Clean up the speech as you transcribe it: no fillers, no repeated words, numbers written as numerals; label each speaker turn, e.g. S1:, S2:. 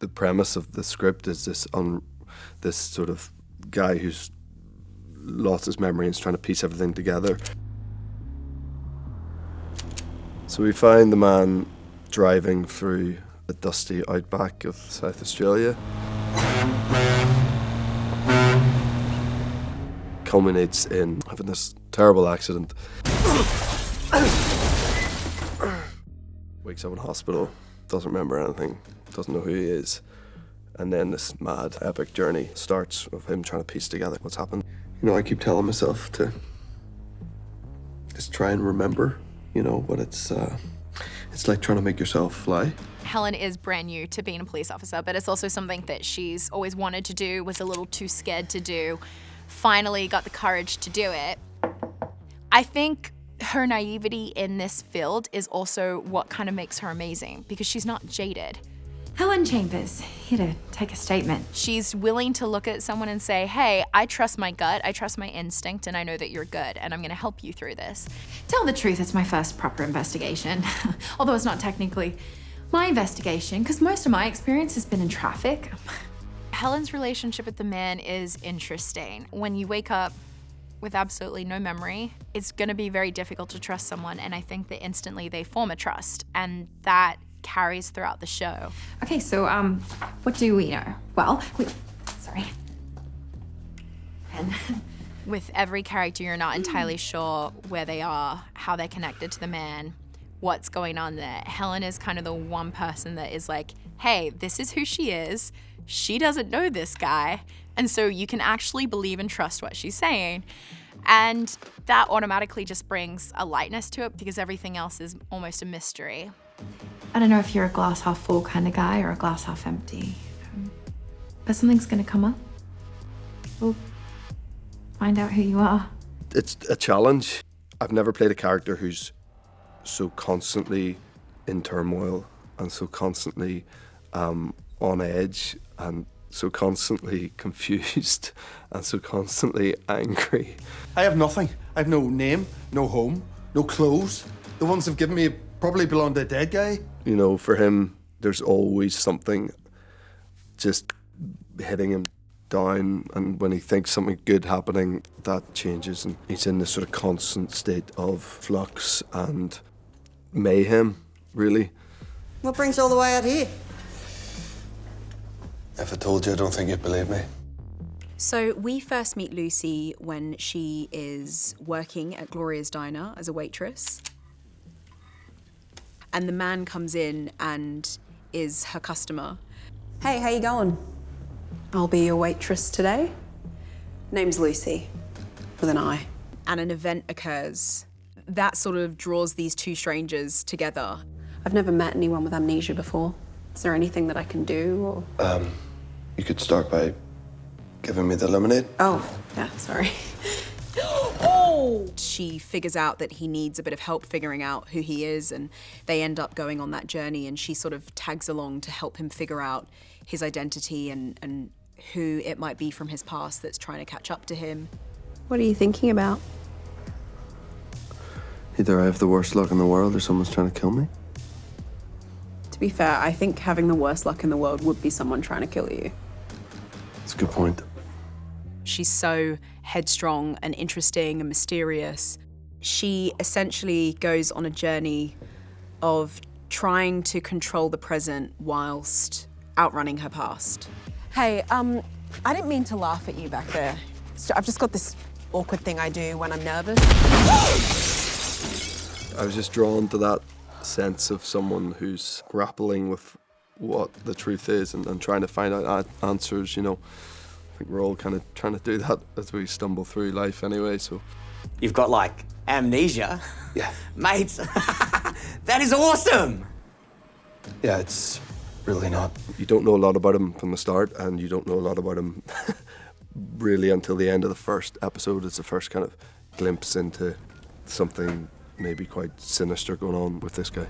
S1: The premise of the script is this sort of guy who's lost his memory and is trying to piece everything together. So we find the man driving through the dusty outback of South Australia. Culminates in having this terrible accident. Wakes up in hospital, doesn't remember anything, doesn't know who he is. And then this mad, epic journey starts of him trying to piece together what's happened. You know, I keep telling myself to just try and remember, you know, but it's like trying to make yourself fly.
S2: Helen is brand new to being a police officer, but it's also something that she's always wanted to do, was a little too scared to do. Finally got the courage to do it. I think her naivety in this field is also what kind of makes her amazing, because she's not jaded.
S3: Helen Chambers, here to take a statement.
S2: She's willing to look at someone and say, hey, I trust my gut, I trust my instinct, and I know that you're good, and I'm gonna help you through this.
S3: Tell the truth, it's my first proper investigation. Although it's not technically my investigation, because most of my experience has been in traffic.
S2: Helen's relationship with the man is interesting. When you wake up with absolutely no memory, it's gonna be very difficult to trust someone, and I think that instantly they form a trust, and that carries throughout the show.
S3: Okay, so what do we know? Well, sorry. And
S2: with every character, you're not entirely sure where they are, how they're connected to the man, what's going on there. Helen is kind of the one person that is like, hey, this is who she is. She doesn't know this guy. And so you can actually believe and trust what she's saying. And that automatically just brings a lightness to it, because everything else is almost a mystery.
S3: I don't know if you're a glass half full kind of guy or a glass half empty. But something's gonna come up. We'll find out who you are.
S1: It's a challenge. I've never played a character who's so constantly in turmoil and so constantly on edge and so constantly confused and so constantly angry.
S4: I have nothing. I have no name, no home, no clothes. The ones they've given me probably belong to a dead guy.
S1: You know, for him, there's always something just hitting him down, and when he thinks something good happening, that changes, and he's in this sort of constant state of flux and mayhem, really.
S5: What brings you all the way out here?
S1: If I told you, I don't think you'd believe me.
S6: So we first meet Lucy when she is working at Gloria's Diner as a waitress. And the man comes in and is her customer.
S7: Hey, how you going? I'll be your waitress today. Name's Lucy, with an I.
S6: And an event occurs. That sort of draws these two strangers together.
S7: I've never met anyone with amnesia before. Is there anything that I can do, or?
S1: You could start by giving me the lemonade.
S7: Oh, yeah, sorry.
S6: Oh! She figures out that he needs a bit of help figuring out who he is, and they end up going on that journey, and she sort of tags along to help him figure out his identity and who it might be from his past that's trying to catch up to him.
S7: What are you thinking about?
S1: Either I have the worst luck in the world or someone's trying to kill me.
S7: To be fair, I think having the worst luck in the world would be someone trying to kill you.
S1: That's a good point.
S6: She's so headstrong and interesting and mysterious. She essentially goes on a journey of trying to control the present whilst outrunning her past.
S5: Hey, I didn't mean to laugh at you back there. I've just got this awkward thing I do when I'm nervous.
S1: I was just drawn to that sense of someone who's grappling with what the truth is and trying to find out answers, you know. I think we're all kind of trying to do that as we stumble through life anyway, so.
S8: You've got, like, amnesia?
S1: Yeah.
S8: Mate, that is awesome!
S1: Yeah, it's really not. You don't know a lot about him from the start, and you don't know a lot about him really until the end of the first episode. It's the first kind of glimpse into something maybe quite sinister going on with this guy.